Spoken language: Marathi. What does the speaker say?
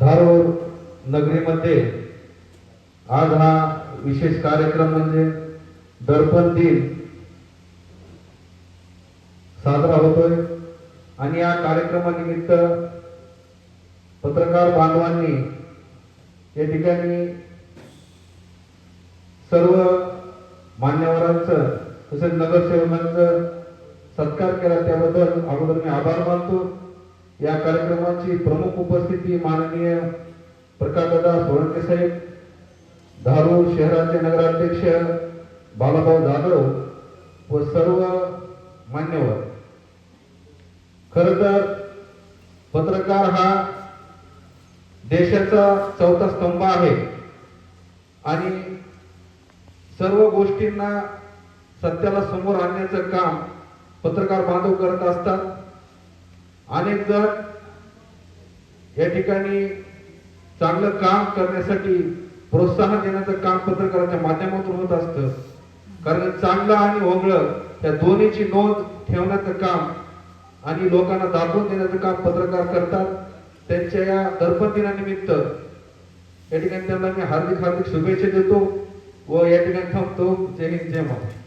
धारूर नगरीमध्ये आज हा विशेष कार्यक्रम म्हणजे दर्पण दिन साजरा होतोय आणि या कार्यक्रमानिमित्त पत्रकार बांधवांनी या ठिकाणी सर्व मान्यवरांचं तसेच नगरसेवकांचं सत्कार केला, त्याबद्दल अगोदर मी आभार मानतो। या कार्यक्रमाची प्रमुख उपस्थिती माननीय प्रकाशदादा सोळंके साहेब, धारूर शहराचे नगराध्यक्ष बालाभाऊ जाधव व सर्व मान्यवर। खरं तर पत्रकार हा देशाचा चौथा स्तंभ आहे आणि सर्व गोष्टींना सत्याला समोर आणण्याचं काम पत्रकार बांधव करत असतात। अनेक जण या ठिकाणी चांगलं काम करण्यासाठी प्रोत्साहन देण्याचं काम पत्रकाराच्या माध्यमातून होत असतं, कारण चांगलं आणि ओगळं त्या दोन्हीची नोंद ठेवण्याचं काम आणि लोकांना दाखवून देण्याचं काम पत्रकार करतात। त्यांच्या या दर्पण दिनानिमित्त या ठिकाणी त्यांना मी हार्दिक शुभेच्छा देतो व या ठिकाणी थांबतो। जय हिंद, जय महाराष्ट्र।